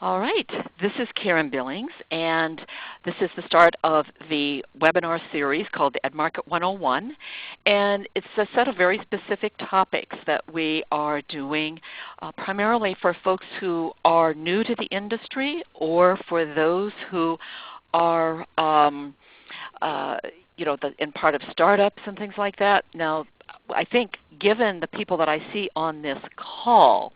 All right, this is Karen Billings, and this is the start of the webinar series called the EdMarket 101, and it's a set of very specific topics that we are doing primarily for folks who are new to the industry or for those who are in part of startups and things like that. Now, I think given the people that I see on this call,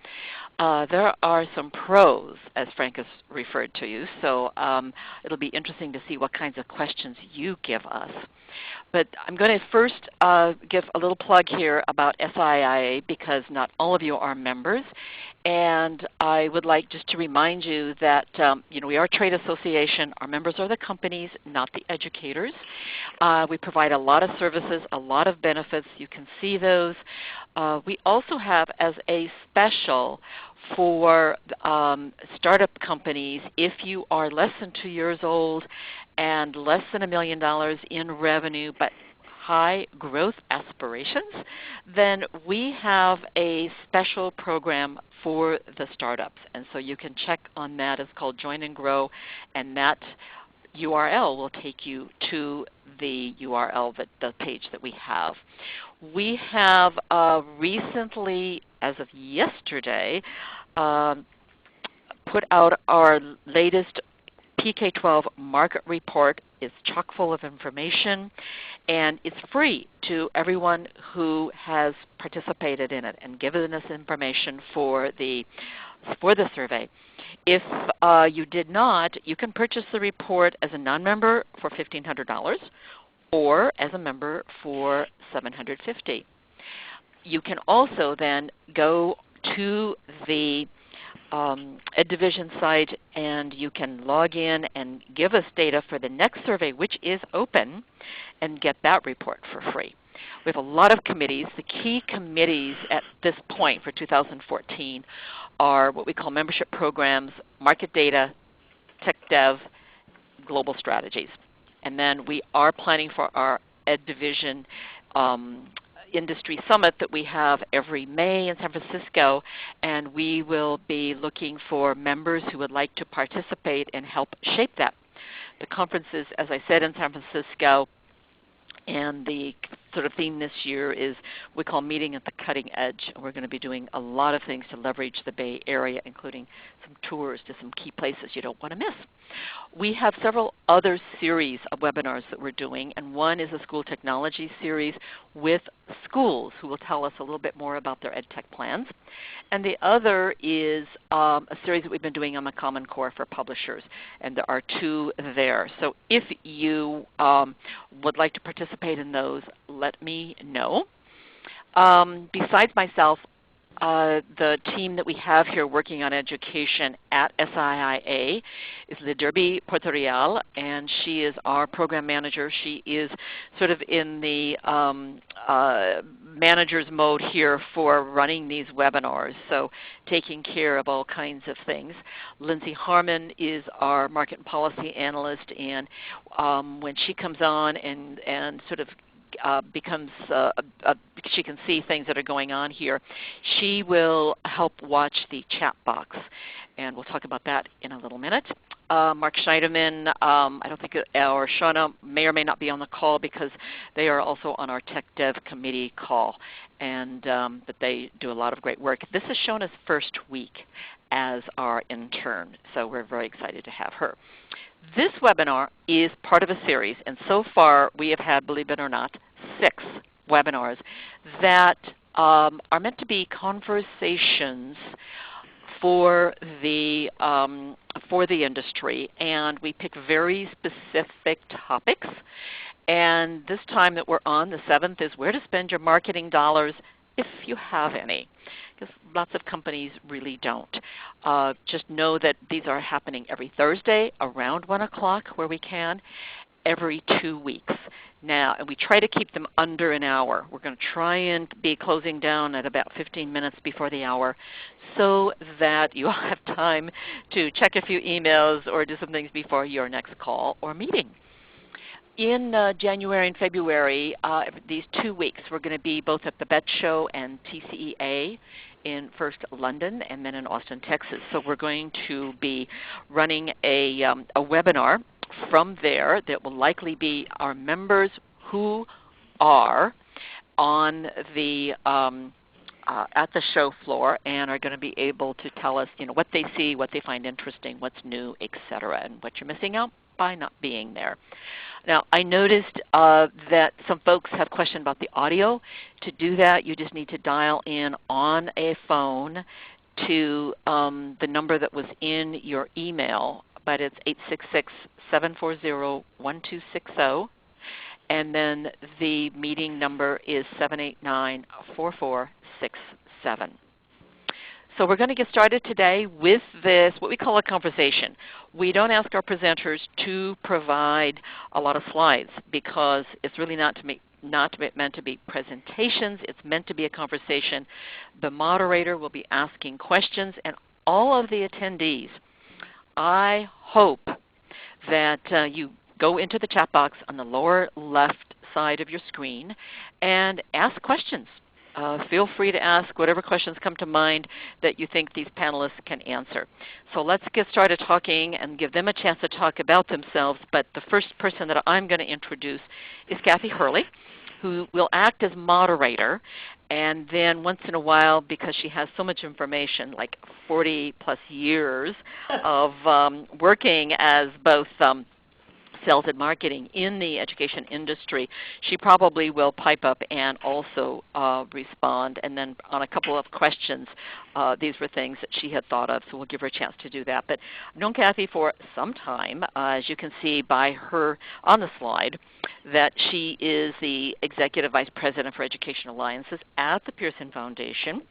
there are some pros, as Frank has referred to you, so it'll be interesting to see what kinds of questions you give us. But I'm going to first give a little plug here about SIIA because not all of you are members. And I would like just to remind you that we are a trade association. Our members are the companies, not the educators. We provide a lot of services, a lot of benefits. You can see those. We also have as a special for startup companies, if you are less than 2 years old and less than $1 million in revenue, but high growth aspirations, then we have a special program for the startups. And so you can check on that. It's called Join and Grow, and that URL will take you to the URL, the page that we have. We have recently, as of yesterday, put out our latest PK-12 market report. It's chock full of information, and it's free to everyone who has participated in it and given us information for the survey. If you did not, you can purchase the report as a non-member for $1,500 or as a member for $750. You can also then go to the Ed Division site and you can log in and give us data for the next survey, which is open, and get that report for free. We have a lot of committees. The key committees at this point for 2014 are what we call membership programs, market data, tech dev, global strategies. And then we are planning for our Ed Division Industry Summit that we have every May in San Francisco, and we will be looking for members who would like to participate and help shape that. The conference is, as I said, in San Francisco, and the sort of theme this year is we call Meeting at the Cutting Edge. And we're going to be doing a lot of things to leverage the Bay Area, including some tours to some key places you don't want to miss. We have several other series of webinars that we're doing, and one is a school technology series with schools who will tell us a little bit more about their ed tech plans. And the other is a series that we've been doing on the Common Core for publishers, and there are two there. So if you would like to participate in those, let me know. Besides myself, the team that we have here working on education at SIIA is Liderby Portorial, and she is our program manager. She is sort of in the manager's mode here for running these webinars, so taking care of all kinds of things. Lindsay Harmon is our market and policy analyst, and when she comes on and sort of becomes, she can see things that are going on here, she will help watch the chat box. And we'll talk about that in a little minute. Mark Schneiderman, I don't think, or Shauna may or may not be on the call because they are also on our Tech Dev Committee call. And but they do a lot of great work. This is Shauna's first week as our intern, so we're very excited to have her. This webinar is part of a series, and so far we have had, believe it or not, 6 webinars that are meant to be conversations for the industry, and we pick very specific topics. And this time that we're on, the 7th, is where to spend your marketing dollars if you have any, because lots of companies really don't. Just know that these are happening every Thursday around 1 o'clock where we can, every 2 weeks. Now, and we try to keep them under an hour. We're going to try and be closing down at about 15 minutes before the hour so that you all have time to check a few emails or do some things before your next call or meeting. In January and February, these 2 weeks, we're going to be both at the BET Show and TCEA in first London and then in Austin, Texas. So we're going to be running a webinar from there that will likely be our members who are on the at the show floor and are going to be able to tell us, what they see, what they find interesting, what's new, etc., and what you're missing out by not being there. Now, I noticed that some folks have questioned about the audio. To do that, you just need to dial in on a phone to the number that was in your email, but it's 866-740-1260. And then the meeting number is 789-4467. So we're going to get started today with this, what we call a conversation. We don't ask our presenters to provide a lot of slides because it's really not meant to be presentations. It's meant to be a conversation. The moderator will be asking questions, and all of the attendees, I hope that you go into the chat box on the lower left side of your screen and ask questions. Feel free to ask whatever questions come to mind that you think these panelists can answer. So let's get started talking and give them a chance to talk about themselves. But the first person that I'm going to introduce is Kathy Hurley, who will act as moderator. And then once in a while, because she has so much information, like 40-plus years of working as both sales and marketing in the education industry, she probably will pipe up and also respond. And then on a couple of questions, these were things that she had thought of, so we'll give her a chance to do that. But I've known Kathy for some time. As you can see by her on the slide, that she is the Executive Vice President for Education Alliances at the Pearson Foundation.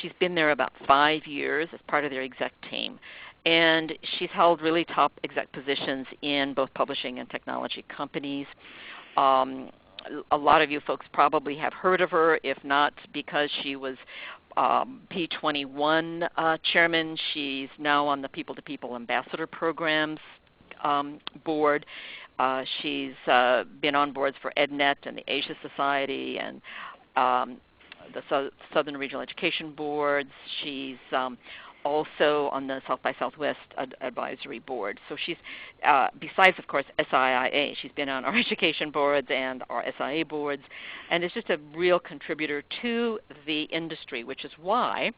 She's been there about 5 years as part of their exec team. And she's held really top exec positions in both publishing and technology companies. A lot of you folks probably have heard of her, if not because she was P21 chairman. She's now on the People-to-People Ambassador Programs board. She's been on boards for EdNet and the Asia Society and the Southern Regional Education Boards. She's also on the South by Southwest Advisory Board. So she's, besides, of course, SIIA, she's been on our education boards and our SIA boards, and is just a real contributor to the industry, which is why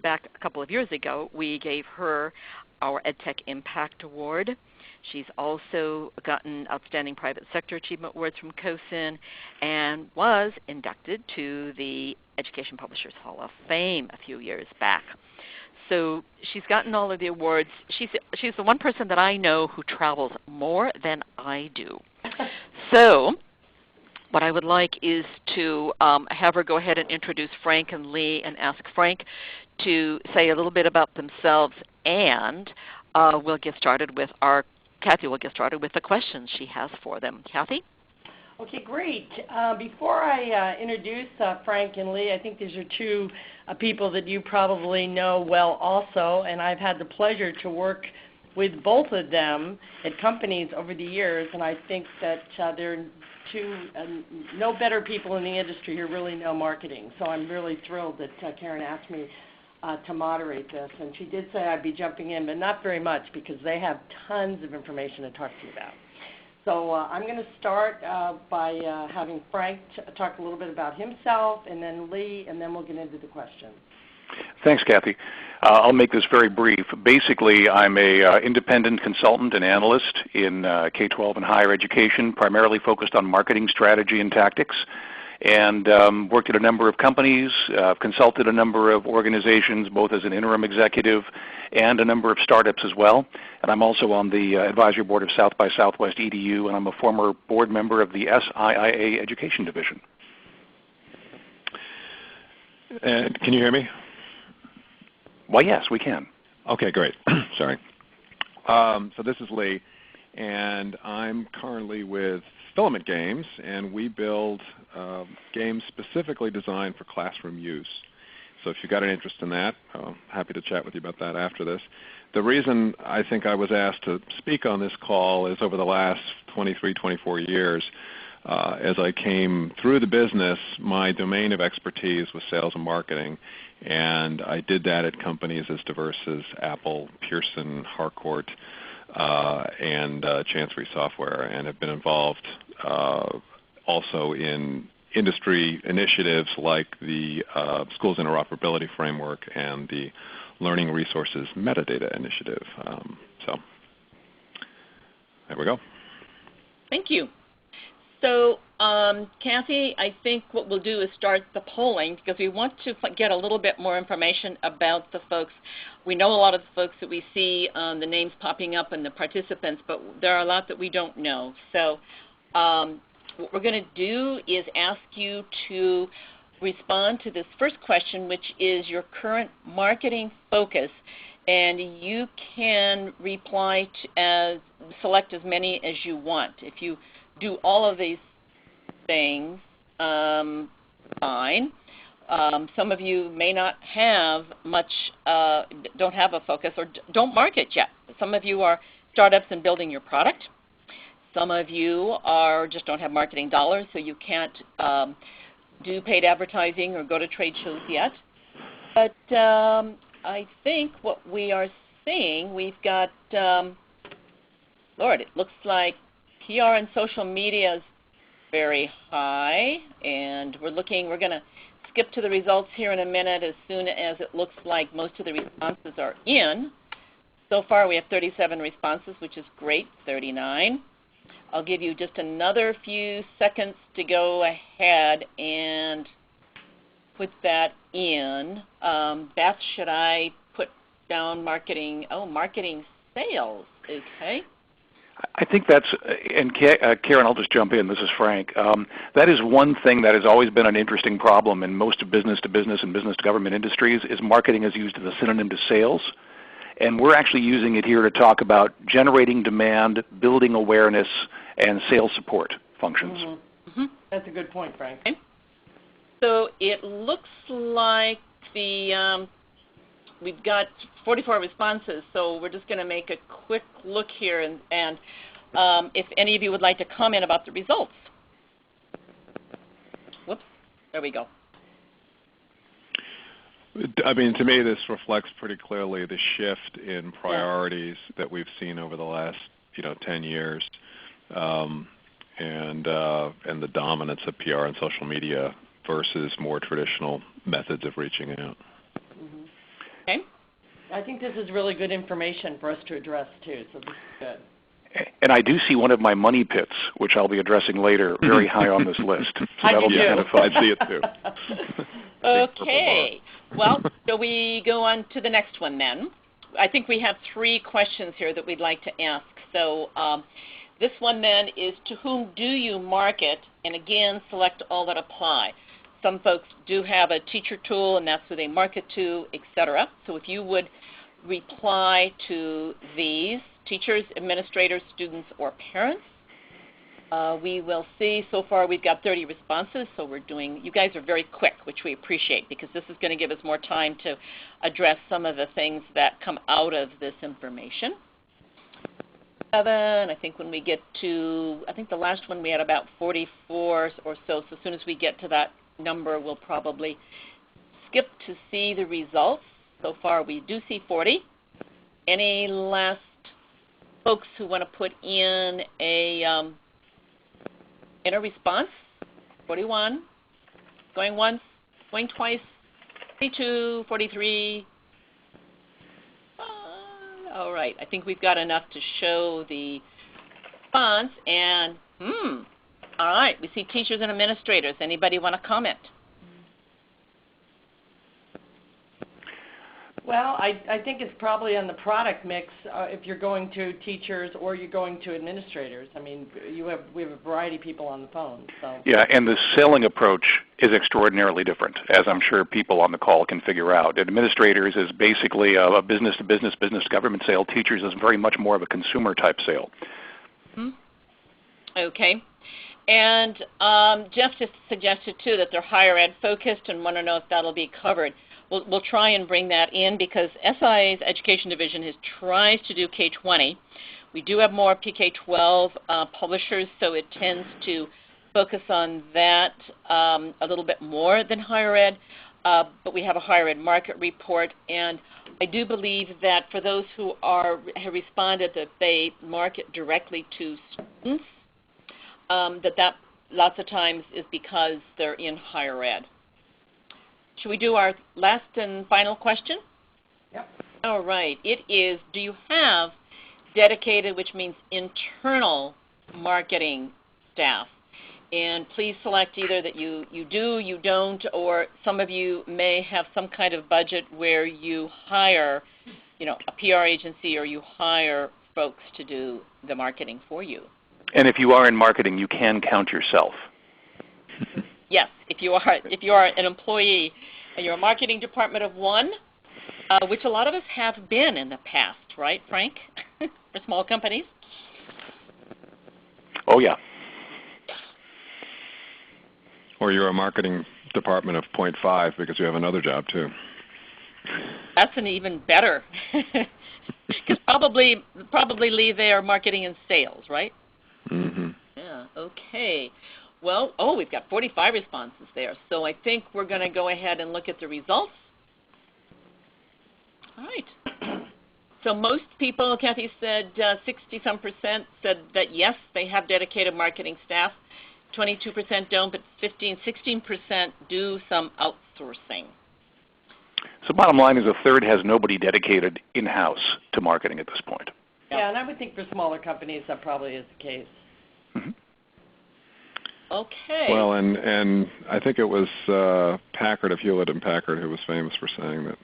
back a couple of years ago we gave her our EdTech Impact Award. She's also gotten Outstanding Private Sector Achievement Awards from COSIN and was inducted to the Education Publishers Hall of Fame a few years back. So she's gotten all of the awards. She's the one person that I know who travels more than I do. So what I would like is to have her go ahead and introduce Frank and Lee and ask Frank to say a little bit about themselves, and we'll get started with Kathy will get started with the questions she has for them. Kathy? Okay, great. Before I introduce Frank and Lee, I think these are two people that you probably know well also, and I've had the pleasure to work with both of them at companies over the years, and I think that they're two no better people in the industry who really know marketing. So I'm really thrilled that Karen asked me to moderate this, and she did say I'd be jumping in, but not very much because they have tons of information to talk to you about. So I'm going to start by having Frank talk a little bit about himself, and then Lee, and then we'll get into the questions. Thanks, Kathy. I'll make this very brief. Basically, I'm an independent consultant and analyst in K-12 and higher education, primarily focused on marketing strategy and tactics, and worked at a number of companies, consulted a number of organizations, both as an interim executive and a number of startups as well. And I'm also on the advisory board of South by Southwest EDU, and I'm a former board member of the SIIA Education Division. And can you hear me? Well, yes, we can. Okay, great. Sorry. So this is Lee, and I'm currently with Filament Games, and we build games specifically designed for classroom use. So if you've got an interest in that, I'm happy to chat with you about that after this. The reason I think I was asked to speak on this call is over the last 23, 24 years, As I came through the business, my domain of expertise was sales and marketing, and I did that at companies as diverse as Apple, Pearson, Harcourt, and Chancery Software, and have been involved also in industry initiatives like the Schools Interoperability Framework and the Learning Resources Metadata Initiative. So there we go. Thank you. So, Kathy, I think what we'll do is start the polling because we want to get a little bit more information about the folks. We know a lot of the folks that we see, the names popping up and the participants, but there are a lot that we don't know. So what we're going to do is ask you to respond to this first question, which is your current marketing focus. And you can reply to select as many as you want. If you do all of these things, fine. Some of you may not have much, don't have a focus or don't market yet. Some of you are startups and building your product. Some of you just don't have marketing dollars, so you can't do paid advertising or go to trade shows yet. But I think what we are seeing, we've got, Lord, it looks like PR and social media is very high, and we're going to skip to the results here in a minute as soon as it looks like most of the responses are in. So far we have 37 responses, which is great, 39. I'll give you just another few seconds to go ahead and put that in. Beth, should I put down marketing? Oh, marketing sales, okay. I think that's, and Karen, I'll just jump in. This is Frank. That is one thing that has always been an interesting problem in most of business-to-business and business-to-government industries is marketing is used as a synonym to sales. And we're actually using it here to talk about generating demand, building awareness, and sales support functions. Mm-hmm. Mm-hmm. That's a good point, Frank. Okay. So it looks like we've got 44 responses, so we're just going to make a quick look here, and if any of you would like to comment about the results. Whoops, there we go. I mean, to me, this reflects pretty clearly the shift in priorities that we've seen over the last, 10 years, and the dominance of PR and social media versus more traditional methods of reaching out. Mm-hmm. Okay. I think this is really good information for us to address too, so this is good. And I do see one of my money pits, which I'll be addressing later, very high on this list. So that'll be kind of fun. I see it too. Okay. Well, so we go on to the next one then. I think we have 3 questions here that we'd like to ask. So this one then is, to whom do you market? And again, select all that apply. Some folks do have a teacher tool, and that's who they market to, etc. So if you would reply to these, teachers, administrators, students, or parents. We will see, so far we've got 30 responses, so you guys are very quick, which we appreciate, because this is going to give us more time to address some of the things that come out of this information. 7, I think when we get to, I think the last one we had about 44 or so as soon as we get to that number, we'll probably skip to see the results. So far we do see 40. Any last folks who want to put in a response? 41, going once, going twice, 42, 43. All right, I think we've got enough to show the response. And all right, we see teachers and administrators. Anybody want to comment? Well, I think it's probably on the product mix if you're going to teachers or you're going to administrators. I mean, we have a variety of people on the phone. So. Yeah, and the selling approach is extraordinarily different, as I'm sure people on the call can figure out. Administrators is basically a business-to-business, business-to-government sale. Teachers is very much more of a consumer-type sale. Okay. And Jeff just suggested, too, that they're higher ed focused and want to know if that'll be covered. We'll try and bring that in because SI's Education Division tries to do K-20. We do have more PK-12 publishers, so it tends to focus on that a little bit more than higher ed, but we have a higher ed market report, and I do believe that for those who have responded that they market directly to students, that lots of times is because they're in higher ed. Should we do our last and final question? Yep. All right. It is, do you have dedicated, which means internal, marketing staff? And please select either that you do, you don't, or some of you may have some kind of budget where you hire, a PR agency, or you hire folks to do the marketing for you. And if you are in marketing, you can count yourself. Yes, if you are an employee and you're a marketing department of one, which a lot of us have been in the past, right, Frank, for small companies? Oh, yeah. Or you're a marketing department of 0.5 because you have another job too. That's an even better. Because probably, Lee, they are marketing and sales, right? Mm-hmm. Yeah, okay. Well, we've got 45 responses there. So I think we're going to go ahead and look at the results. All right. So most people, Kathy said 60-some% said that yes, they have dedicated marketing staff. 22% don't, but 16% do some outsourcing. So bottom line is a third has nobody dedicated in-house to marketing at this point. Yeah, and I would think for smaller companies that probably is the case. Mm-hmm. Okay. Well, and I think it was Packard of Hewlett and Packard who was famous for saying that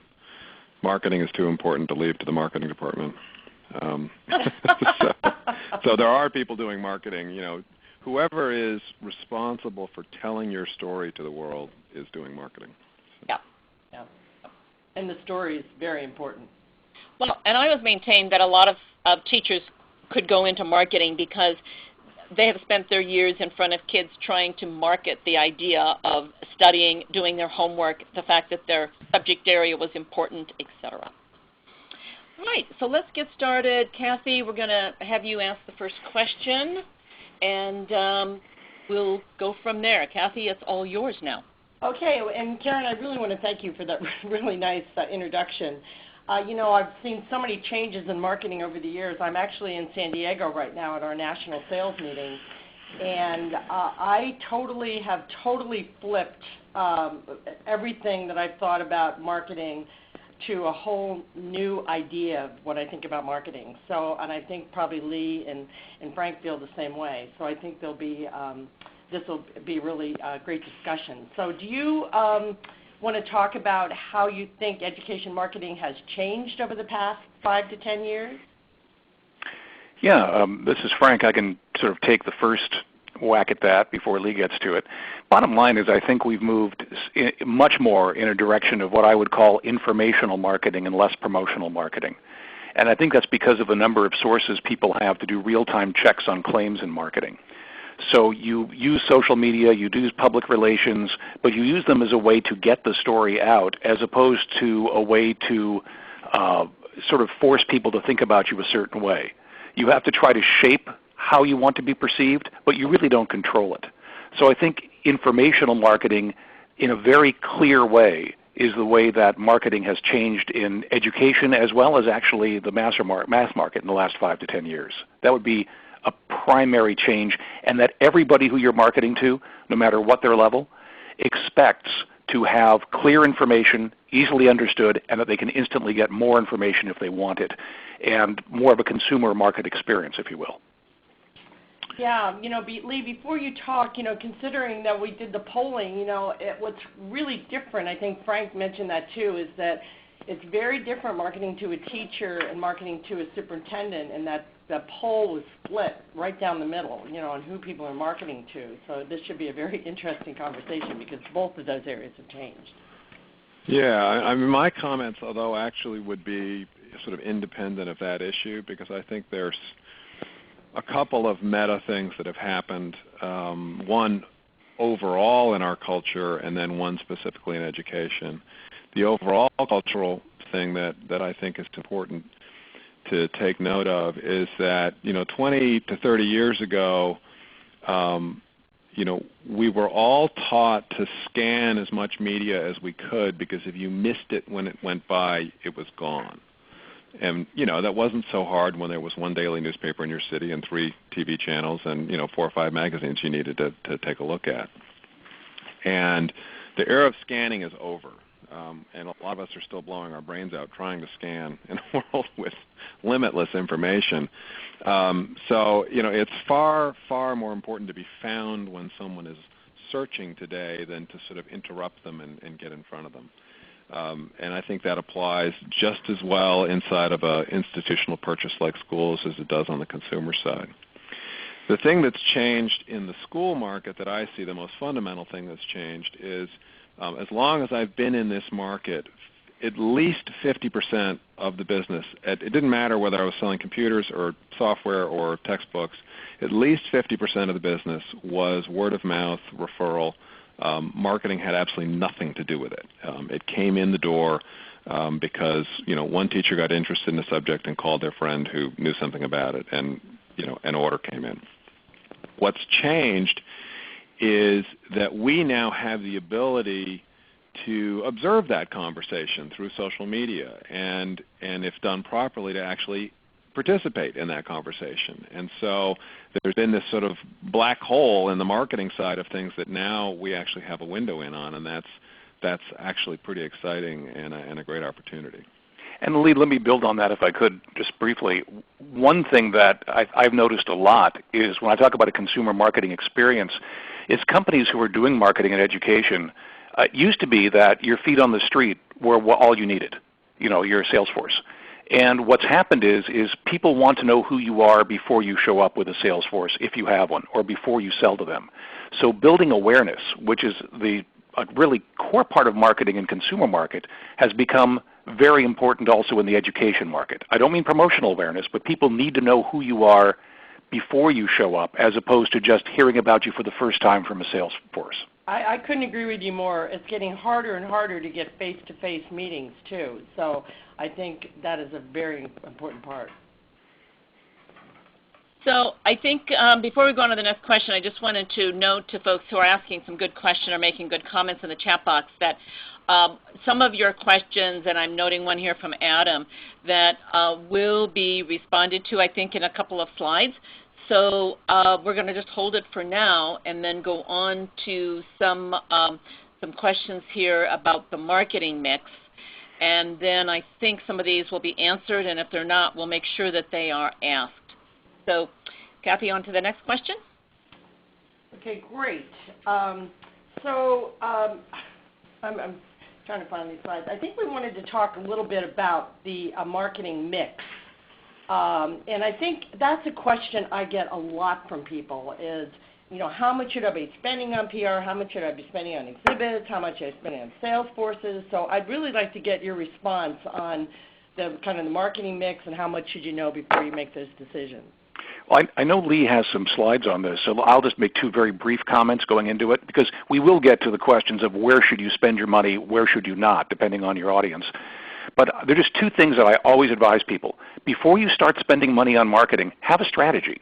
marketing is too important to leave to the marketing department. So there are people doing marketing. Whoever is responsible for telling your story to the world is doing marketing. Yeah. Yeah. And the story is very important. Well, and I always maintain that a lot of teachers could go into marketing because they have spent their years in front of kids trying to market the idea of studying, doing their homework, the fact that their subject area was important, etc. All right, so let's get started. Kathy, we're going to have you ask the first question, and we'll go from there. Kathy, it's all yours now. Okay, and Karen, I really want to thank you for that really nice introduction. I've seen so many changes in marketing over the years. I'm actually in San Diego right now at our national sales meeting, and I have totally flipped everything that I've thought about marketing to a whole new idea of what I think about marketing. So, and I think probably Lee and Frank feel the same way. So I think this will be really a great discussion. So do you want to talk about how you think education marketing has changed over the past 5 to 10 years? Yeah, this is Frank. I can sort of take the first whack at that before Lee gets to it. Bottom line is I think we've moved much more in a direction of what I would call informational marketing and less promotional marketing. And I think that's because of the number of sources people have to do real-time checks on claims in marketing. So you use social media, you use public relations, but you use them as a way to get the story out as opposed to a way to sort of force people to think about you a certain way. You have to try to shape how you want to be perceived, but you really don't control it. So I think informational marketing in a very clear way is the way that marketing has changed in education as well as actually the mass market in the last 5 to 10 years. That would be a primary change, and that everybody who you're marketing to, no matter what their level, expects to have clear information, easily understood, and that they can instantly get more information if they want it, and more of a consumer market experience, if you will. Yeah, Lee, before you talk, considering that we did the polling, what's really different, I think Frank mentioned that too, is that it's very different marketing to a teacher and marketing to a superintendent, and that the poll was split right down the middle, on who people are marketing to. So this should be a very interesting conversation because both of those areas have changed. Yeah, I mean, my comments, although actually would be sort of independent of that issue, because I think there's a couple of meta things that have happened, one overall in our culture and then one specifically in education. The overall cultural thing that I think is important to take note of is that 20 to 30 years ago, we were all taught to scan as much media as we could, because if you missed it when it went by, it was gone. And that wasn't so hard when there was one daily newspaper in your city and 3 TV channels and 4 or 5 magazines you needed to take a look at. And the era of scanning is over. And a lot of us are still blowing our brains out trying to scan in a world with limitless information. So it's far, far more important to be found when someone is searching today than to sort of interrupt them and get in front of them. And I think that applies just as well inside of an institutional purchase like schools as it does on the consumer side. The thing that's changed in the school market that I see, the most fundamental thing that's changed, is as long as I've been in this market, at least 50% of the business, it didn't matter whether I was selling computers or software or textbooks, at least 50% of the business was word of mouth, referral. Marketing had absolutely nothing to do with it. It came in the door because one teacher got interested in the subject and called their friend who knew something about it, and an order came in. What's changed is that we now have the ability to observe that conversation through social media, and if done properly, to actually participate in that conversation. And so there's been this sort of black hole in the marketing side of things that now we actually have a window in on, and that's actually pretty exciting and a great opportunity. And Lee, let me build on that if I could just briefly. One thing that I've noticed a lot is when I talk about a consumer marketing experience, it's companies who are doing marketing and education. It used to be that your feet on the street were all you needed, your sales force. And what's happened is people want to know who you are before you show up with a sales force, if you have one, or before you sell to them. So building awareness, which is a really core part of marketing and consumer market, has become very important also in the education market. I don't mean promotional awareness, but people need to know who you are before you show up, as opposed to just hearing about you for the first time from a sales force. I couldn't agree with you more. It's getting harder and harder to get face-to-face meetings, too. So I think that is a very important part. So I think before we go on to the next question, I just wanted to note to folks who are asking some good questions or making good comments in the chat box that some of your questions, and I'm noting one here from Adam, that will be responded to, I think, in a couple of slides. So we're going to just hold it for now and then go on to some questions here about the marketing mix. And then I think some of these will be answered, and if they're not, we'll make sure that they are asked. So, Kathy, on to the next question. Okay, great. I'm trying to find these slides. I think we wanted to talk a little bit about the marketing mix. And I think that's a question I get a lot from people is, how much should I be spending on PR? How much should I be spending on exhibits? How much should I be spending on sales forces? So I'd really like to get your response on the kind of the marketing mix and how much should you know before you make those decisions. Well, I know Lee has some slides on this, so I'll just make 2 very brief comments going into it, because we will get to the questions of where should you spend your money, where should you not, depending on your audience. But there are just 2 things that I always advise people. Before you start spending money on marketing, have a strategy.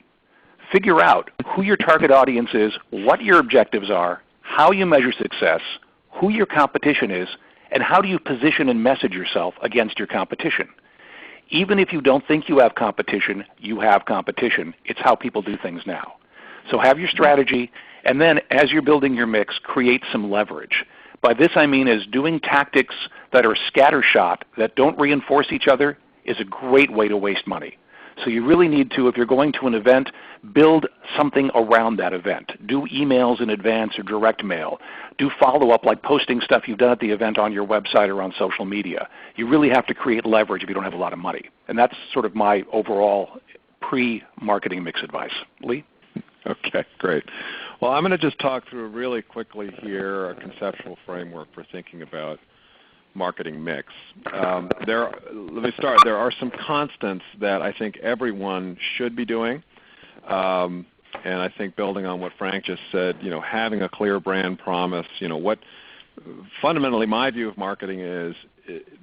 Figure out who your target audience is, what your objectives are, how you measure success, who your competition is, and how do you position and message yourself against your competition. Even if you don't think you have competition, you have competition. It's how people do things now. So have your strategy, and then as you're building your mix, create some leverage. By this I mean is doing tactics that are scattershot, that don't reinforce each other, is a great way to waste money. So you really need to, if you're going to an event, build something around that event. Do emails in advance or direct mail. Do follow-up like posting stuff you've done at the event on your website or on social media. You really have to create leverage if you don't have a lot of money. And that's sort of my overall pre-marketing mix advice. Lee? Okay, great. Well, I'm going to just talk through really quickly here a conceptual framework for thinking about marketing mix. Let me start. There are some constants that I think everyone should be doing. And I think building on what Frank just said, having a clear brand promise, fundamentally my view of marketing is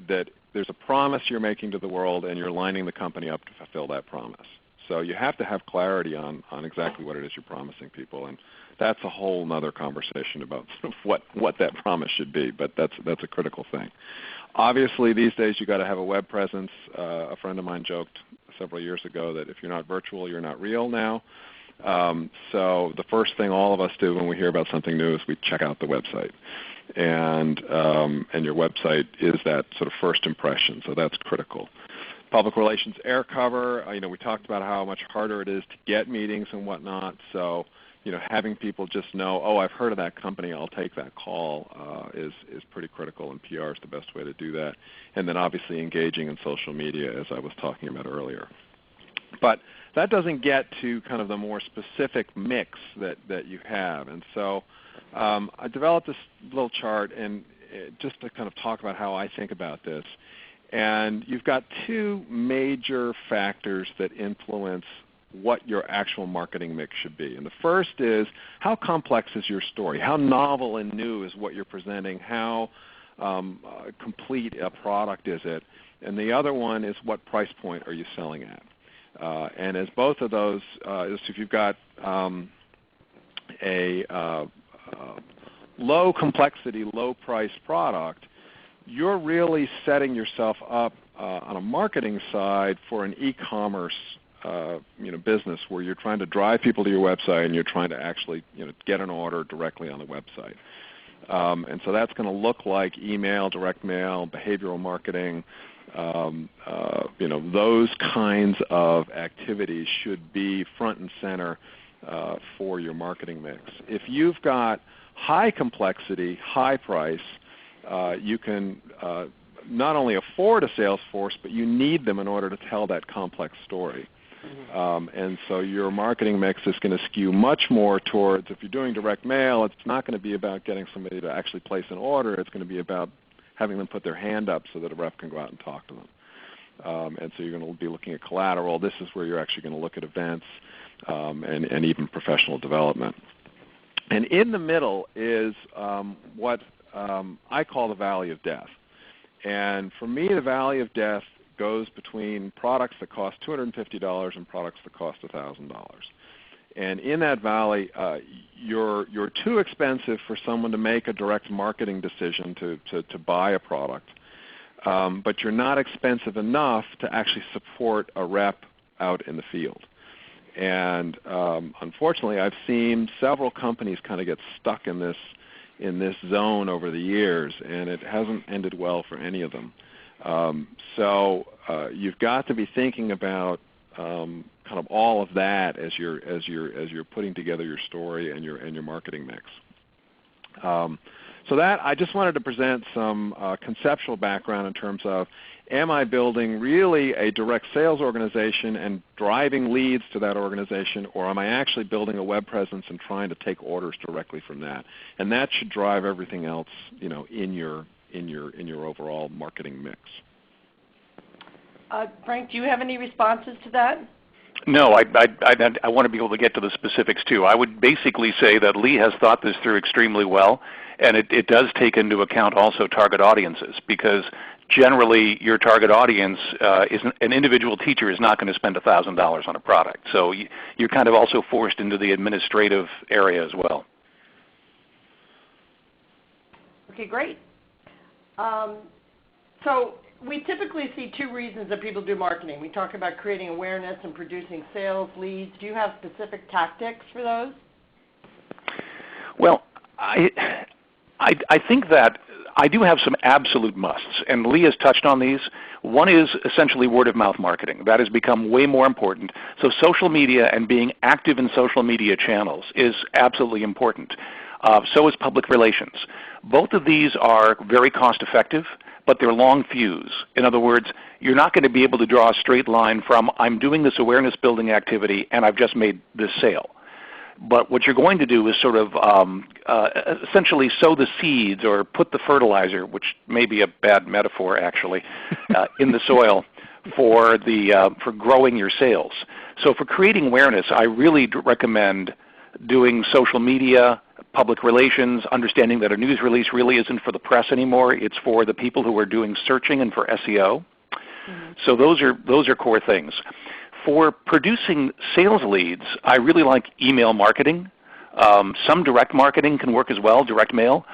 that there's a promise you're making to the world and you're lining the company up to fulfill that promise. So you have to have clarity on exactly what it is you're promising people, and that's a whole other conversation about sort of what that promise should be, but that's a critical thing. Obviously, these days you've got to have a web presence. A friend of mine joked several years ago that if you're not virtual, you're not real now. So the first thing all of us do when we hear about something new is we check out the website. And your website is that sort of first impression, so that's critical. Public relations air cover, we talked about how much harder it is to get meetings and whatnot, so having people just know, oh, I've heard of that company, I'll take that call is pretty critical, and PR is the best way to do that. And then obviously engaging in social media, as I was talking about earlier. But that doesn't get to kind of the more specific mix that you have. And so I developed this little chart and just to kind of talk about how I think about this. And you've got two major factors that influence what your actual marketing mix should be. And the first is, how complex is your story? How novel and new is what you're presenting? How complete a product is it? And the other one is, what price point are you selling at? And as both of those, if you've got a low complexity, low price product, you're really setting yourself up on a marketing side for an e-commerce business where you're trying to drive people to your website and you're trying to actually get an order directly on the website. And so that's going to look like email, direct mail, behavioral marketing. Those kinds of activities should be front and center for your marketing mix. If you've got high complexity, high price, you can not only afford a sales force, but you need them in order to tell that complex story. And so your marketing mix is going to skew much more towards, if you're doing direct mail, it's not going to be about getting somebody to actually place an order. It's going to be about having them put their hand up so that a rep can go out and talk to them. And so you're going to be looking at collateral. This is where you're actually going to look at events and even professional development. And in the middle is what I call the valley of death. And for me, the valley of death goes between products that cost $250 and products that cost $1,000. And in that valley, you're too expensive for someone to make a direct marketing decision to buy a product, but you're not expensive enough to actually support a rep out in the field. And unfortunately, I've seen several companies kind of get stuck in this zone over the years, and it hasn't ended well for any of them. So you've got to be thinking about kind of all of that as you're putting together your story and your marketing mix. So that I just wanted to present some conceptual background in terms of, am I building really a direct sales organization and driving leads to that organization, or am I actually building a web presence and trying to take orders directly from that? And that should drive everything else, in your overall marketing mix. Frank, do you have any responses to that? No, I want to be able to get to the specifics too. I would basically say that Lee has thought this through extremely well, and it does take into account also target audiences, because generally your target audience an individual teacher is not going to spend $1,000 on a product. So you're kind of also forced into the administrative area as well. Okay, great. So we typically see two reasons that people do marketing. We talk about creating awareness and producing sales leads. Do you have specific tactics for those? Well, I think that I do have some absolute musts, and Lee has touched on these. One is essentially word-of-mouth marketing. That has become way more important. So social media and being active in social media channels is absolutely important. So is public relations. Both of these are very cost-effective, but they're long fuse. In other words, you're not going to be able to draw a straight line from, I'm doing this awareness-building activity and I've just made this sale. But what you're going to do is sort of essentially sow the seeds or put the fertilizer, which may be a bad metaphor actually, in the soil for growing your sales. So for creating awareness, I really recommend doing social media, public relations, understanding that a news release really isn't for the press anymore. It's for the people who are doing searching and for SEO. Mm-hmm. So those are core things. For producing sales leads, I really like email marketing. Some direct marketing can work as well, direct mail.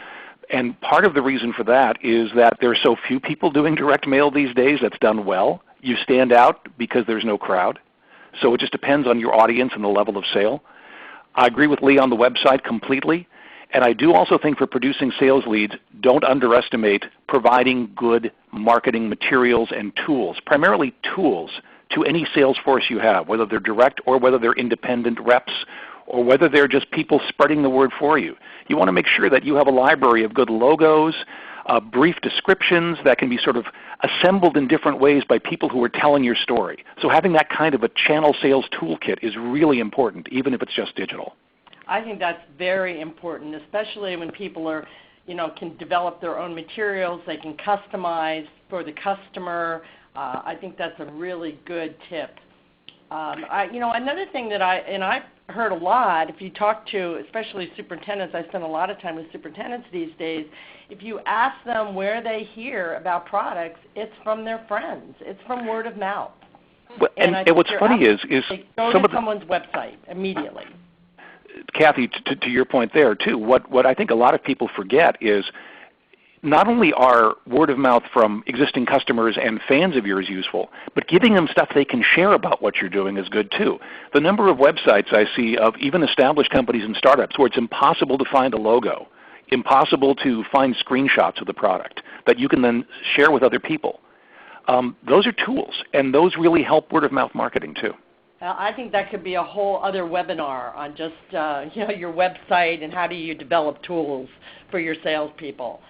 And part of the reason for that is that there are so few people doing direct mail these days that's done well. You stand out because there's no crowd. So it just depends on your audience and the level of sale. I agree with Lee on the website completely. And I do also think for producing sales leads, don't underestimate providing good marketing materials and tools, primarily tools, to any sales force you have, whether they're direct or whether they're independent reps or whether they're just people spreading the word for you. You want to make sure that you have a library of good logos, brief descriptions that can be sort of assembled in different ways by people who are telling your story. So having that kind of a channel sales toolkit is really important, even if it's just digital. I think that's very important, especially when people are, can develop their own materials. They can customize for the customer. I think that's a really good tip. Another thing that I've heard a lot, if you talk to especially superintendents, I spend a lot of time with superintendents these days, if you ask them where they hear about products, it's from their friends. It's from word of mouth. Well, and what's funny is go to someone's website immediately. Kathy, to your point there too, what I think a lot of people forget is not only are word of mouth from existing customers and fans of yours useful, but giving them stuff they can share about what you're doing is good too. The number of websites I see of even established companies and startups where it's impossible to find a logo, impossible to find screenshots of the product that you can then share with other people. Those are tools, and those really help word of mouth marketing too. I think that could be a whole other webinar on just your website and how do you develop tools for your salespeople.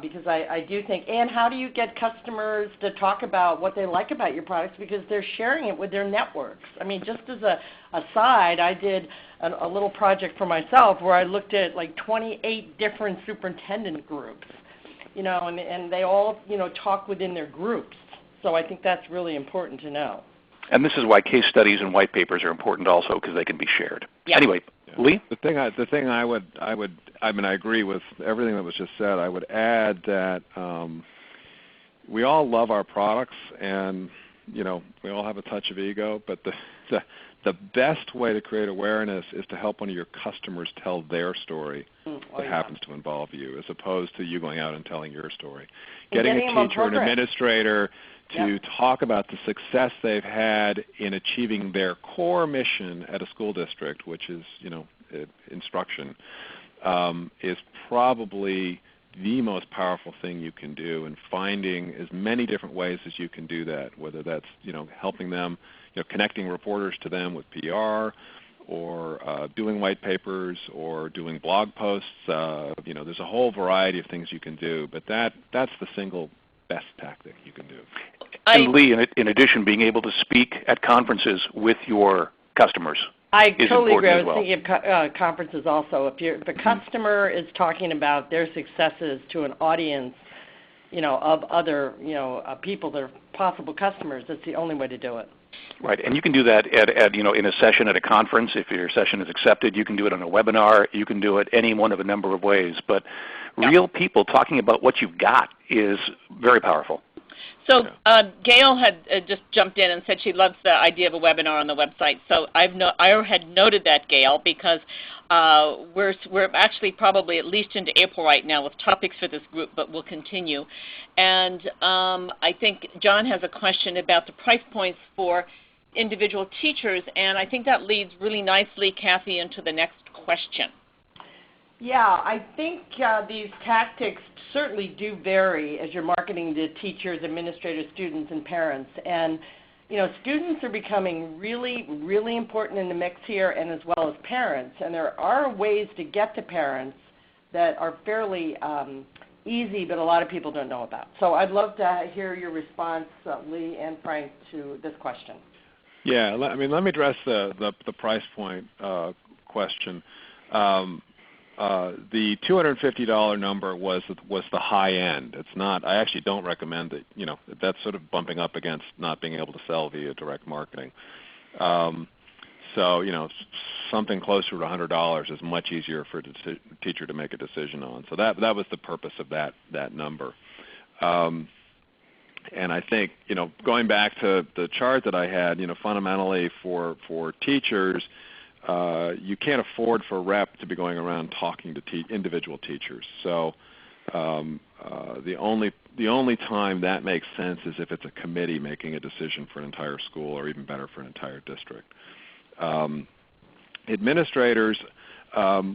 Because I do think, and how do you get customers to talk about what they like about your products because they're sharing it with their networks. I mean, just as a aside, I did a little project for myself where I looked at like 28 different superintendent groups, and they all, talk within their groups. So I think that's really important to know. And this is why case studies and white papers are important also because they can be shared. Yeah. Anyway, Lee? The thing I agree with everything that was just said. I would add that we all love our products, and we all have a touch of ego. But the best way to create awareness is to help one of your customers tell their story that happens to involve you, as opposed to you going out and telling your story. Getting a teacher, an administrator to talk about the success they've had in achieving their core mission at a school district, which is, instruction, is probably the most powerful thing you can do, and finding as many different ways as you can do that, whether that's, helping them, connecting reporters to them with PR, or doing white papers, or doing blog posts. There's a whole variety of things you can do, but that's the single best tactic you can do. And Lee, in addition, being able to speak at conferences with your customers. I totally agree. I was thinking of conferences also. If the customer is talking about their successes to an audience, of other, people that are possible customers, that's the only way to do it. Right, and you can do that in a session at a conference. If your session is accepted, you can do it on a webinar. You can do it any one of a number of ways. But real people talking about what you've got is very powerful. So Gail had just jumped in and said she loves the idea of a webinar on the website. So I had noted that, Gail, because we're actually probably at least into April right now with topics for this group, but we'll continue. And I think John has a question about the price points for individual teachers, and I think that leads really nicely, Kathy, into the next question. Yeah, I think these tactics certainly do vary as you're marketing to teachers, administrators, students, and parents. And, students are becoming really, really important in the mix here, and as well as parents. And there are ways to get to parents that are fairly easy, but a lot of people don't know about. So I'd love to hear your response, Lee and Frank, to this question. Yeah, let me address the price point question. The $250 number was the high end. It's not. I actually don't recommend it. That's sort of bumping up against not being able to sell via direct marketing. So something closer to $100 is much easier for the teacher to make a decision on. So that was the purpose of that number. And I think, going back to the chart that I had, fundamentally for teachers, you can't afford for a rep to be going around talking to individual teachers. So the only time that makes sense is if it's a committee making a decision for an entire school, or even better, for an entire district. Administrators,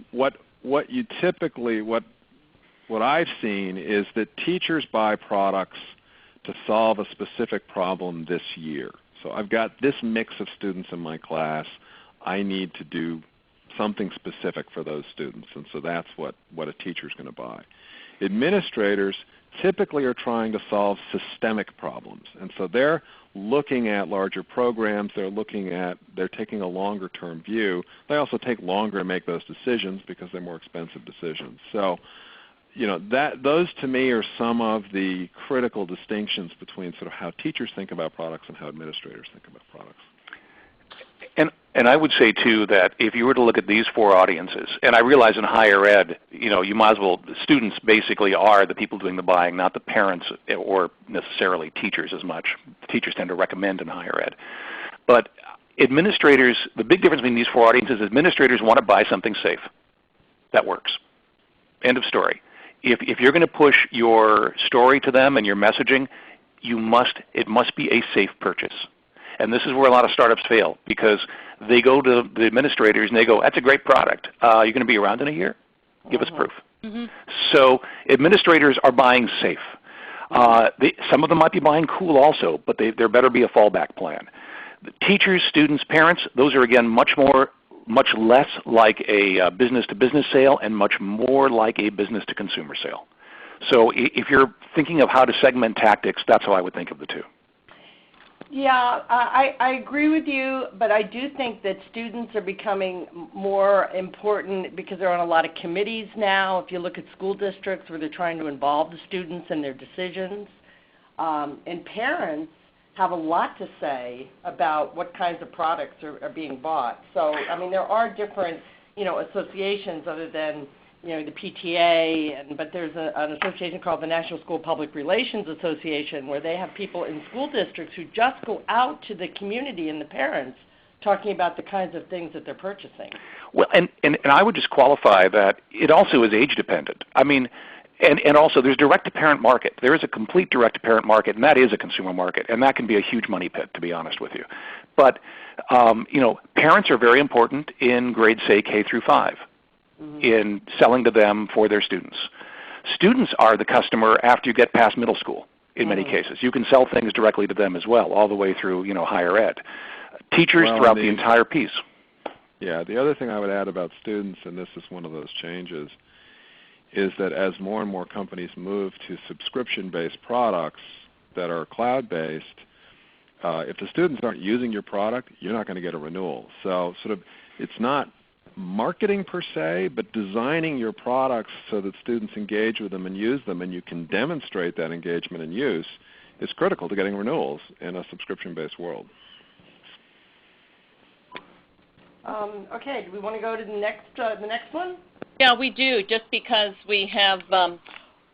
what I've seen is that teachers buy products to solve a specific problem this year. So I've got this mix of students in my class. I need to do something specific for those students, and so that's what a teacher is going to buy. Administrators typically are trying to solve systemic problems, and so they're looking at larger programs. They're taking a longer term view. They also take longer to make those decisions because they're more expensive decisions. So those to me are some of the critical distinctions between sort of how teachers think about products and how administrators think about products. And I would say too that if you were to look at these four audiences, and I realize in higher ed, you might as well, students basically are the people doing the buying, not the parents or necessarily teachers as much. Teachers tend to recommend in higher ed. But administrators, the big difference between these four audiences, administrators want to buy something safe. That works. End of story. If you're going to push your story to them and your messaging, it must be a safe purchase. And this is where a lot of startups fail, because they go to the administrators and they go, that's a great product. You're going to be around in a year? Give us proof. Mm-hmm. So administrators are buying safe. Some of them might be buying cool also, but there better be a fallback plan. The teachers, students, parents, those are again much less like a business-to-business sale and much more like a business-to-consumer sale. So if you're thinking of how to segment tactics, that's how I would think of the two. Yeah, I agree with you, but I do think that students are becoming more important because they're on a lot of committees now. If you look at school districts where they're trying to involve the students in their decisions, and parents have a lot to say about what kinds of products are being bought. So, I mean, there are different, associations other than, the PTA, but there's an association called the National School Public Relations Association where they have people in school districts who just go out to the community and the parents talking about the kinds of things that they're purchasing. Well, and I would just qualify that it also is age dependent. I mean, and also there's direct-to-parent market. There is a complete direct-to-parent market, and that is a consumer market, and that can be a huge money pit, to be honest with you. But, parents are very important in grades, say, K through 5. In selling to them for their students. Students are the customer after you get past middle school in many cases. You can sell things directly to them as well, all the way through higher ed. Teachers throughout the entire piece. Yeah, the other thing I would add about students, and this is one of those changes, is that as more and more companies move to subscription-based products that are cloud-based, if the students aren't using your product, you're not going to get a renewal. So it's not marketing per se, but designing your products so that students engage with them and use them, and you can demonstrate that engagement and use, is critical to getting renewals in a subscription-based world. Okay, do we want to go to the next one? Yeah, we do, just because we have,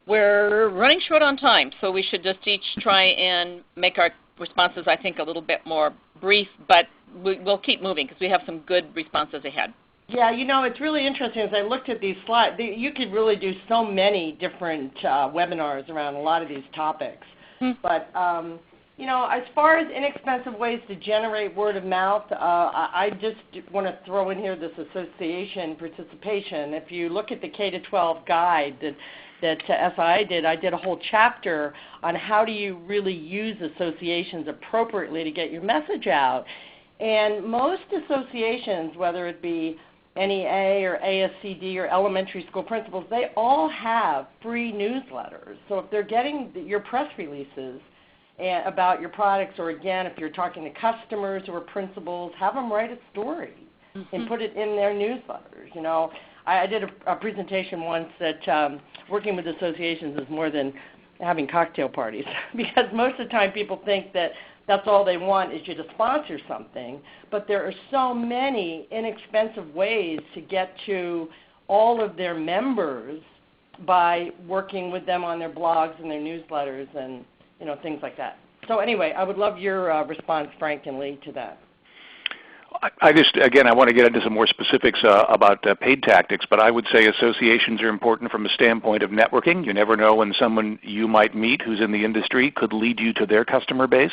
we're running short on time, so we should just each try and make our responses, I think, a little bit more brief, but we'll keep moving because we have some good responses ahead. Yeah, it's really interesting. As I looked at these slides, you could really do so many different webinars around a lot of these topics. But, as far as inexpensive ways to generate word of mouth, I just want to throw in here this association participation. If you look at the K-12 guide that SIA did, I did a whole chapter on how do you really use associations appropriately to get your message out. And most associations, whether it be NEA or ASCD or elementary school principals, they all have free newsletters. So if they're getting your press releases about your products, or again, if you're talking to customers or principals, have them write a story and put it in their newsletters. I did a presentation once that working with associations is more than having cocktail parties because most of the time people think that that's all they want is you to sponsor something, but there are so many inexpensive ways to get to all of their members by working with them on their blogs and their newsletters, and things like that. So anyway, I would love your response, Frank and Lee, to that. Again, I want to get into some more specifics about paid tactics, but I would say associations are important from a standpoint of networking. You never know when someone you might meet who's in the industry could lead you to their customer base.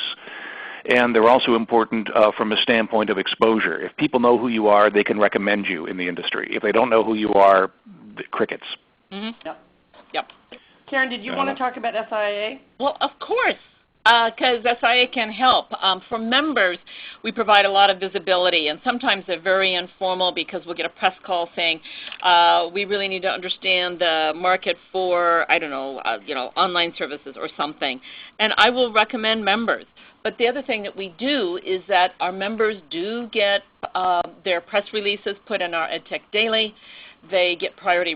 And they're also important from a standpoint of exposure. If people know who you are, they can recommend you in the industry. If they don't know who you are, crickets. Mm-hmm. Yep. Karen, did you want to talk about SIA? Well, of course, because SIA can help. For members, we provide a lot of visibility, and sometimes they're very informal because we'll get a press call saying, we really need to understand the market for, I don't know, online services or something. And I will recommend members. But the other thing that we do is that our members do get their press releases put in our EdTech Daily. They get priority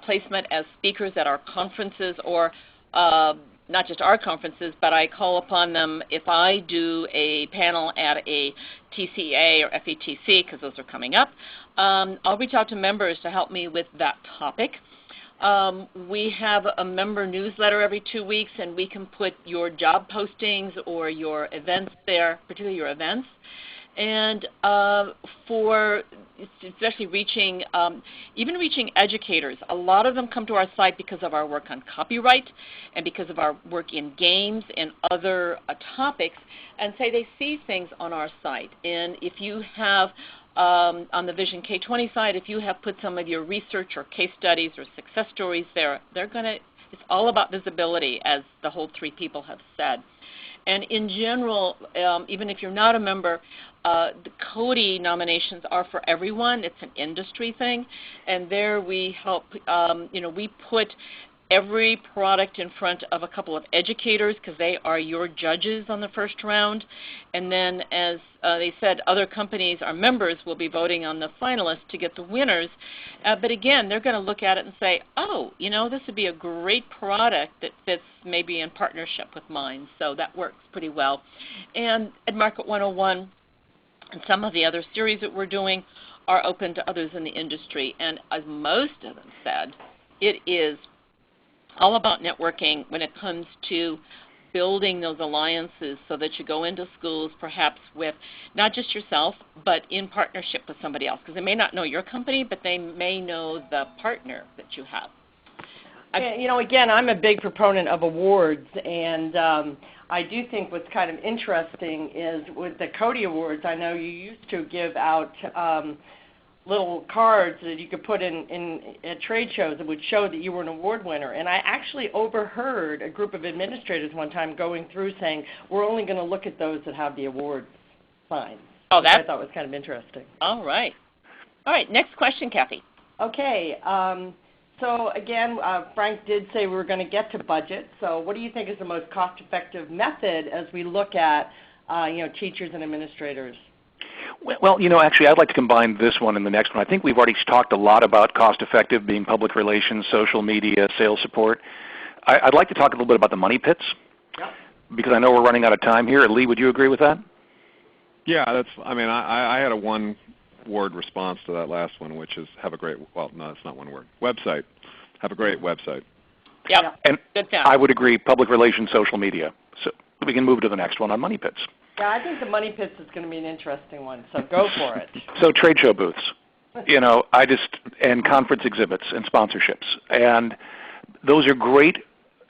placement as speakers at our conferences, or not just our conferences, but I call upon them if I do a panel at a TCA or FETC, because those are coming up. I'll reach out to members to help me with that topic. We have a member newsletter every 2 weeks, and we can put your job postings or your events there, particularly your events. And for especially reaching educators, a lot of them come to our site because of our work on copyright and because of our work in games and other topics, and say they see things on our site. And if you have, on the Vision K20 side, if you have put some of your research or case studies or success stories there, it's all about visibility, as the whole three people have said. And in general, even if you're not a member, the CODI nominations are for everyone. It's an industry thing. And there we help, we put every product in front of a couple of educators because they are your judges on the first round. And then, as they said, other companies, our members, will be voting on the finalists to get the winners. But again, they're going to look at it and say, oh, this would be a great product that fits maybe in partnership with mine. So that works pretty well. And EdMarket 101 and some of the other series that we're doing are open to others in the industry. And as most of them said, it is all about networking when it comes to building those alliances so that you go into schools perhaps with not just yourself, but in partnership with somebody else. Because they may not know your company, but they may know the partner that you have. Again, I'm a big proponent of awards, and I do think what's kind of interesting is with the CODI Awards, I know you used to give out little cards that you could put in at trade shows that would show that you were an award winner. And I actually overheard a group of administrators one time going through saying, we're only going to look at those that have the award signs. Oh, that I thought was kind of interesting. All right. Next question, Kathy. Okay. So again, Frank did say we were going to get to budget. So what do you think is the most cost-effective method as we look at teachers and administrators? Well, actually, I'd like to combine this one and the next one. I think we've already talked a lot about cost-effective being public relations, social media, sales support. I'd like to talk a little bit about the money pits, because I know we're running out of time here. Lee, would you agree with that? Yeah, I had a one-word response to that last one, which is have a great, well, no, it's not one word, website. Have a great website. Yeah, and good job. I would agree, public relations, social media. So we can move to the next one on money pits. Yeah, I think the money pits is going to be an interesting one, so go for it. So trade show booths, and conference exhibits and sponsorships. And those are great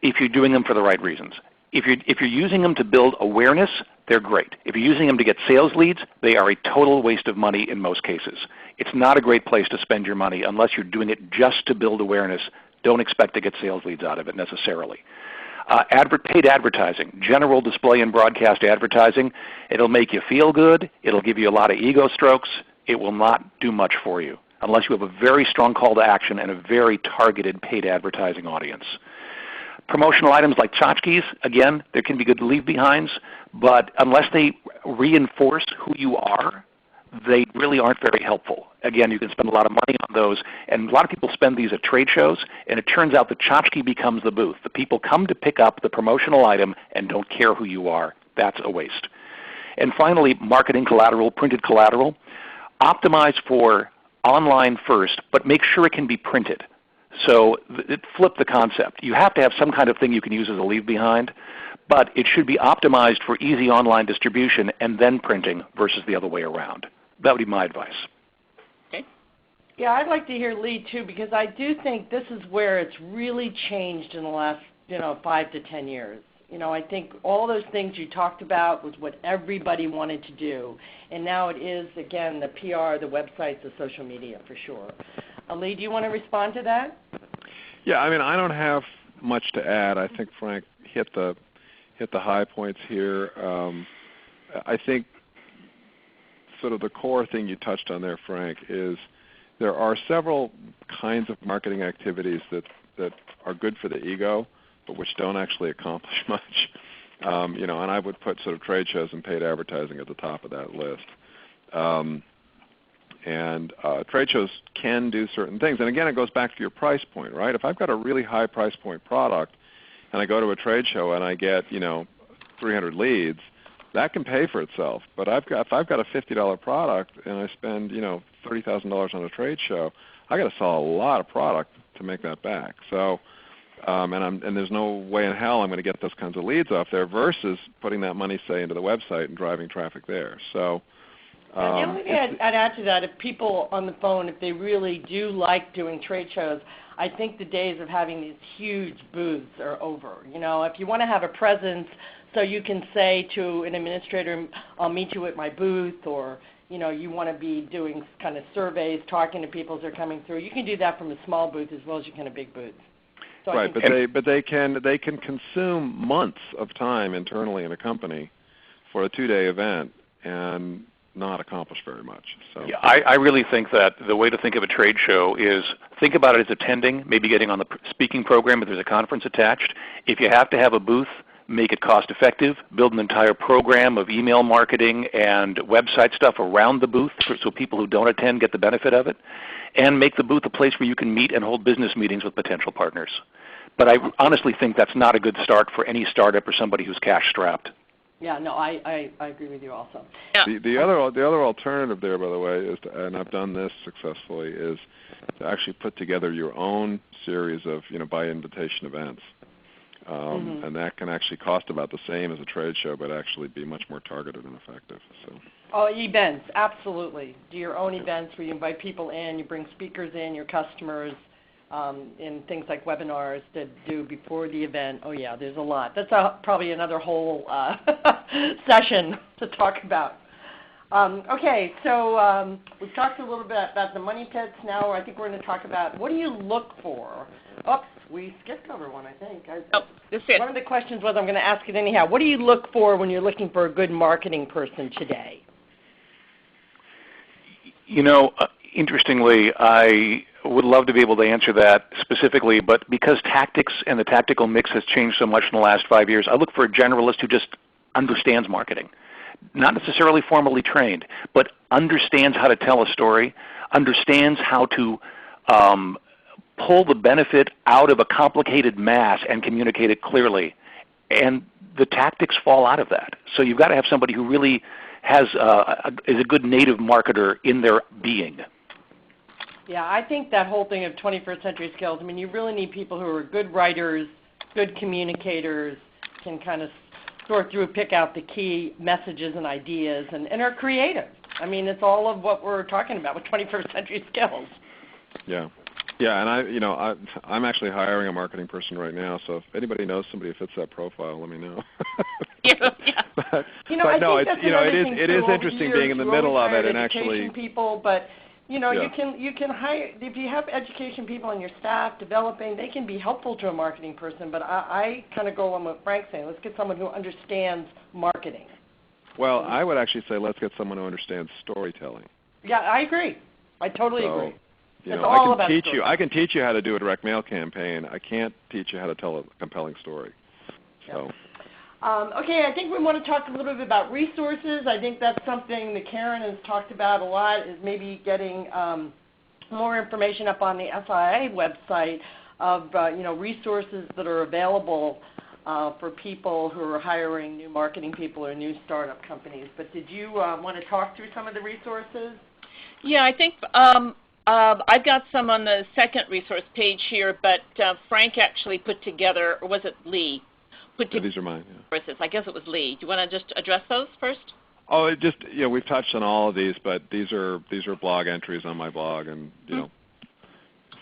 if you're doing them for the right reasons. If you're using them to build awareness, they're great. If you're using them to get sales leads, they are a total waste of money in most cases. It's not a great place to spend your money unless you're doing it just to build awareness. Don't expect to get sales leads out of it necessarily. Paid advertising, general display and broadcast advertising. It'll make you feel good. It'll give you a lot of ego strokes. It will not do much for you unless you have a very strong call to action and a very targeted paid advertising audience. Promotional items like tchotchkes, again, there can be good leave-behinds, but unless they reinforce who you are, they really aren't very helpful. Again, you can spend a lot of money on those, and a lot of people spend these at trade shows, and it turns out the tchotchke becomes the booth. The people come to pick up the promotional item and don't care who you are. That's a waste. And finally, marketing collateral, printed collateral. Optimize for online first, but make sure it can be printed. So flip the concept. You have to have some kind of thing you can use as a leave-behind, but it should be optimized for easy online distribution and then printing versus the other way around. That would be my advice. Okay. Yeah, I'd like to hear Lee too, because I do think this is where it's really changed in the last 5 to 10 years. I think all those things you talked about was what everybody wanted to do, and now it is, again, the PR, the websites, the social media for sure. Lee, do you want to respond to that? Yeah, I mean, I don't have much to add. I think Frank hit the high points here. I think sort of the core thing you touched on there, Frank, is there are several kinds of marketing activities that are good for the ego, but which don't actually accomplish much. And I would put sort of trade shows and paid advertising at the top of that list. Trade shows can do certain things. And again, it goes back to your price point, right? If I've got a really high price point product and I go to a trade show and I get 300 leads, that can pay for itself. But if I've got a $50 product and I spend $30,000 on a trade show, I got to sell a lot of product to make that back. So, and there's no way in hell I'm going to get those kinds of leads off there versus putting that money, say, into the website and driving traffic there. So. The only thing I'd add to that, if people on the phone, if they really do like doing trade shows, I think the days of having these huge booths are over. If you want to have a presence, so you can say to an administrator, I'll meet you at my booth, or you want to be doing kind of surveys, talking to people as they're coming through. You can do that from a small booth as well as you can a big booth. So right, but they can consume months of time internally in a company for a 2-day event and not accomplish very much. So yeah, I really think that the way to think of a trade show is think about it as attending, maybe getting on the speaking program if there's a conference attached. If you have to have a booth, make it cost effective, build an entire program of email marketing and website stuff around the booth so people who don't attend get the benefit of it, and make the booth a place where you can meet and hold business meetings with potential partners. But I honestly think that's not a good start for any startup or somebody who's cash strapped. Yeah, no, I agree with you also. Yeah. The other alternative there, by the way, is and I've done this successfully, is to actually put together your own series of by invitation events. And that can actually cost about the same as a trade show, but actually be much more targeted and effective. So. Oh, events, absolutely. Do your own events where you invite people in, you bring speakers in, your customers, and things like webinars to do before the event. Oh yeah, there's a lot. That's probably another whole session to talk about. Okay, so we've talked a little bit about the money pits. Now I think we're going to talk about what do you look for. Oops, we skipped over one, I think. That's it. One of the questions was, I'm going to ask it anyhow. What do you look for when you're looking for a good marketing person today? Interestingly, I would love to be able to answer that specifically, but because tactics and the tactical mix has changed so much in the last 5 years, I look for a generalist who just understands marketing. Not necessarily formally trained, but understands how to tell a story, understands how to pull the benefit out of a complicated mass and communicate it clearly. And the tactics fall out of that. So you've got to have somebody who really is a good native marketer in their being. Yeah, I think that whole thing of 21st century skills, you really need people who are good writers, good communicators, can kind of sort through, pick out the key messages and ideas, and are creative. It's all of what we're talking about with 21st century skills. Yeah. Yeah, and I'm actually hiring a marketing person right now, so if anybody knows somebody who fits that profile, let me know. Yeah. But no, it is interesting being in the middle of it and actually people, but you can hire, if you have education people on your staff developing, they can be helpful to a marketing person, but I kind of go on what Frank's saying. Let's get someone who understands marketing. Well, I would actually say let's get someone who understands storytelling. Yeah, I agree. I totally agree. I can teach you how to do a direct mail campaign. I can't teach you how to tell a compelling story. So. Okay, I think we want to talk a little bit about resources. I think that's something that Karen has talked about a lot, is maybe getting more information up on the SIA website of resources that are available for people who are hiring new marketing people or new startup companies. But did you want to talk through some of the resources? Yeah, I think I've got some on the second resource page here, but Frank actually put together, or was it Lee, put together these are mine. Yeah. courses. I guess it was Lee. Do you want to just address those first? Oh, it just we've touched on all of these, but these are blog entries on my blog, and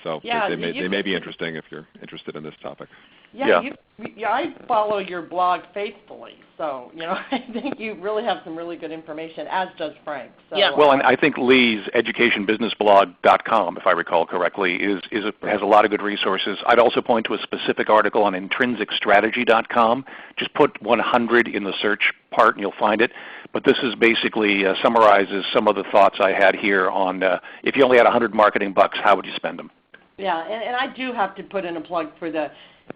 so they may be interesting if you're interested in this topic. Yeah. I follow your blog faithfully, so I think you really have some really good information, as does Frank. So, yeah. Well, and I think Lee's educationbusinessblog.com, if I recall correctly, has a lot of good resources. I'd also point to a specific article on intrinsicstrategy.com. Just put 100 in the search part and you'll find it. But this is basically summarizes some of the thoughts I had here on if you only had 100 marketing bucks, how would you spend them? Yeah, and I do have to put in a plug for the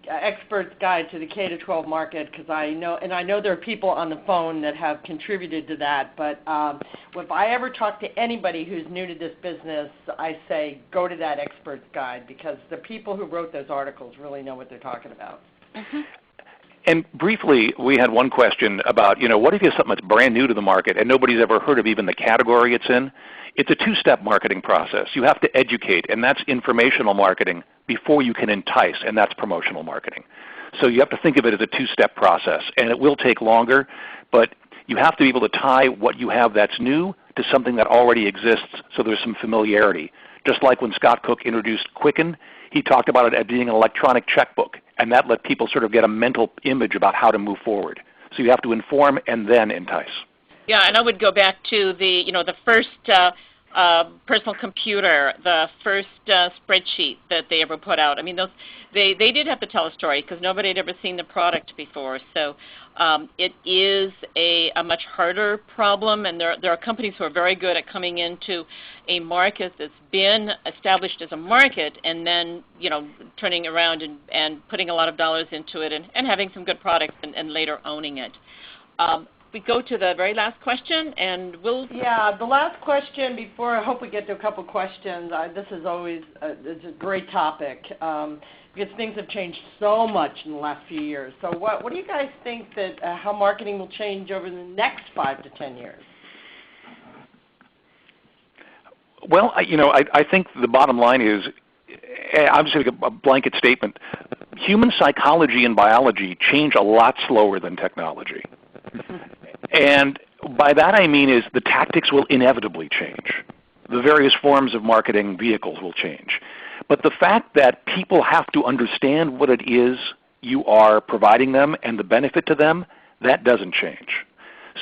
Expert's Guide to the K-12 Market, because I know there are people on the phone that have contributed to that. But if I ever talk to anybody who's new to this business, I say go to that Expert's Guide, because the people who wrote those articles really know what they're talking about. Mm-hmm. And briefly, we had one question about, what if you have something that's brand new to the market and nobody's ever heard of even the category it's in? It's a two-step marketing process. You have to educate, and that's informational marketing, before you can entice, and that's promotional marketing. So you have to think of it as a two-step process, and it will take longer, but you have to be able to tie what you have that's new to something that already exists, so there's some familiarity. Just like when Scott Cook introduced Quicken, he talked about it as being an electronic checkbook, and that let people sort of get a mental image about how to move forward. So you have to inform and then entice. Yeah, and I would go back to the first personal computer, the first spreadsheet that they ever put out. I mean, they did have to tell a story because nobody had ever seen the product before. So it is a much harder problem, and there are companies who are very good at coming into a market that's been established as a market and then turning around and putting a lot of dollars into it and having some good products and later owning it. We go to the very last question, and we'll... Yeah, the last question before I hope we get to a couple questions. This is always it's a great topic because things have changed so much in the last few years. So what do you guys think that how marketing will change over the next 5 to 10 years? Well, I think the bottom line is, obviously a blanket statement, human psychology and biology change a lot slower than technology. And by that I mean is the tactics will inevitably change. The various forms of marketing vehicles will change. But the fact that people have to understand what it is you are providing them and the benefit to them, that doesn't change.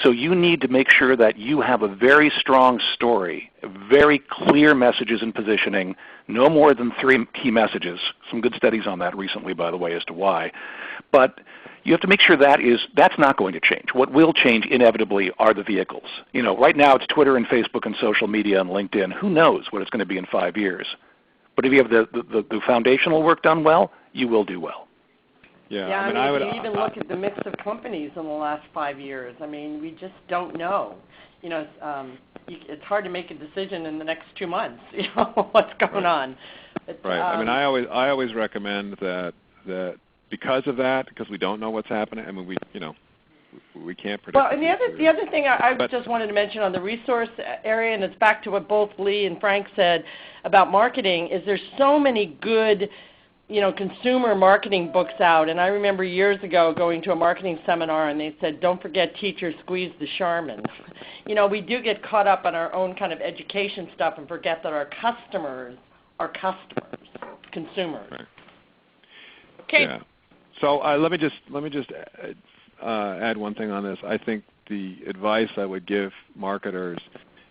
So you need to make sure that you have a very strong story, very clear messages and positioning, no more than 3 key messages. Some good studies on that recently, by the way, as to why. But you have to make sure that's not going to change. What will change inevitably are the vehicles. Right now it's Twitter and Facebook and social media and LinkedIn. Who knows what it's going to be in 5 years? But if you have the foundational work done well, you will do well. Yeah, I mean, if you even look at the mix of companies in the last 5 years, I mean, we just don't know. It's hard to make a decision in the next 2 months, what's going on. But, right. I mean, I always recommend that because of that, because we don't know what's happening. I mean, we can't predict. Well, and the other thing I just wanted to mention on the resource area, and it's back to what both Lee and Frank said about marketing, is there's so many good, consumer marketing books out. And I remember years ago going to a marketing seminar, and they said, "Don't forget, teacher, squeeze the Charmin." We do get caught up on our own kind of education stuff and forget that our customers are consumers. Right. Okay. Yeah. So let me just add one thing on this. I think the advice I would give marketers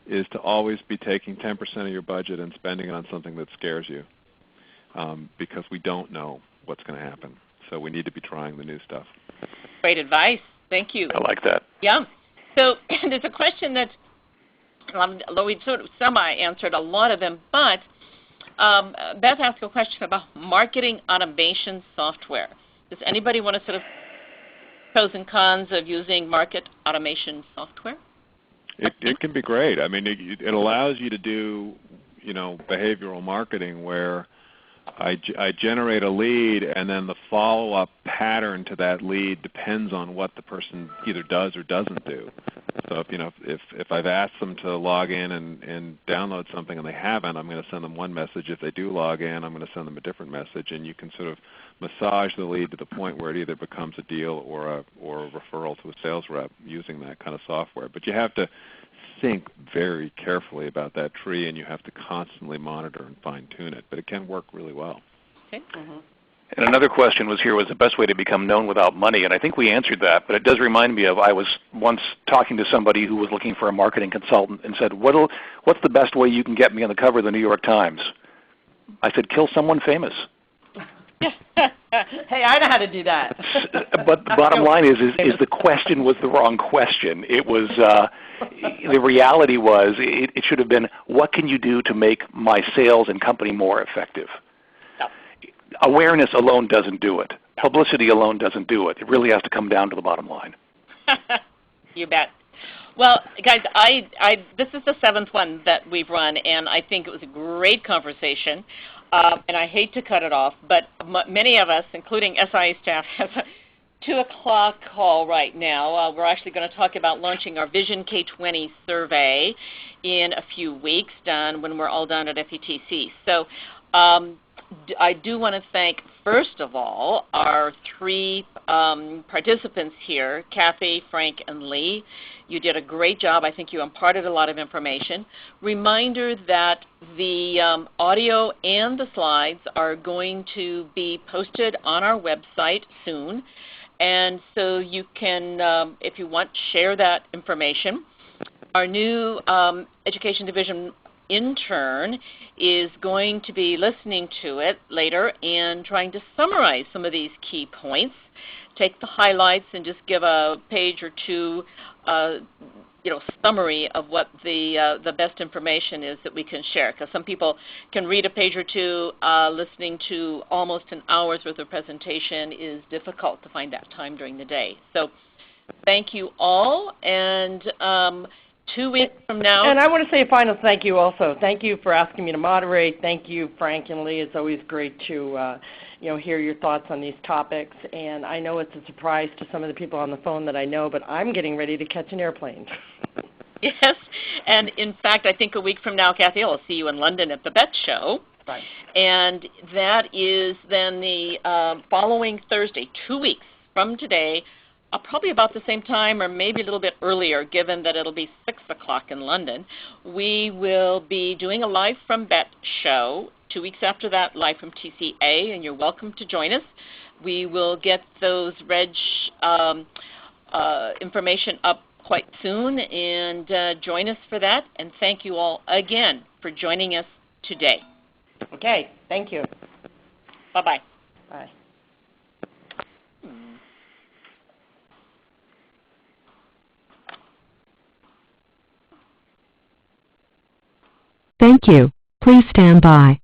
is to always be taking 10% of your budget and spending it on something that scares you, because we don't know what's going to happen. So we need to be trying the new stuff. Great advice. Thank you. I like that. Yeah. So there's a question that we sort of semi-answered a lot of them, but Beth asked a question about marketing automation software. Does anybody want to sort of pros and cons of using market automation software? It can be great. I mean, it allows you to do, behavioral marketing where I generate a lead, and then the follow-up pattern to that lead depends on what the person either does or doesn't do. So if I've asked them to log in and download something and they haven't, I'm going to send them one message. If they do log in, I'm going to send them a different message, and you can sort of massage the lead to the point where it either becomes a deal or a referral to a sales rep using that kind of software. But you have to think very carefully about that tree, and you have to constantly monitor and fine-tune it. But it can work really well. Okay. Mm-hmm. And another question was here, was the best way to become known without money? And I think we answered that, but it does remind me of, I was once talking to somebody who was looking for a marketing consultant and said, what's the best way you can get me on the cover of the New York Times? I said, kill someone famous. Hey, I know how to do that. But the bottom line is the question was the wrong question. It was, the reality was, it should have been, what can you do to make my sales and company more effective? Awareness alone doesn't do it. Publicity alone doesn't do it. It really has to come down to the bottom line. You bet. Well, guys, this is the 7th one that we've run, and I think it was a great conversation. And I hate to cut it off, but many of us, including SIA staff, have a 2 o'clock call right now. We're actually going to talk about launching our Vision K20 survey in a few weeks, done when we're all done at FETC. So I do want to thank, first of all, our 3 participants here, Kathy, Frank, and Lee. You did a great job. I think you imparted a lot of information. Reminder that the audio and the slides are going to be posted on our website soon. And so you can, if you want, share that information. Our new Education Division intern is going to be listening to it later and trying to summarize some of these key points, take the highlights, and just give a page or two summary of what the best information is that we can share. Because some people can read a page or two. Listening to almost an hour's worth of presentation is difficult to find that time during the day. So thank you all, and 2 weeks from now. And I want to say a final thank you also. Thank you for asking me to moderate. Thank you, Frank and Lee. It's always great to hear your thoughts on these topics. And I know it's a surprise to some of the people on the phone that I know, but I'm getting ready to catch an airplane. Yes, and in fact, I think a week from now, Kathy, I'll see you in London at the BET show. Right. And that is then the following Thursday, 2 weeks from today, probably about the same time or maybe a little bit earlier, given that it'll be 6 o'clock in London. We will be doing a live from BET show. 2 weeks after that, live from TCA, and you're welcome to join us. We will get those reg information up quite soon, and join us for that. And thank you all again for joining us today. Okay, thank you. Bye-bye. Bye. Thank you. Please stand by.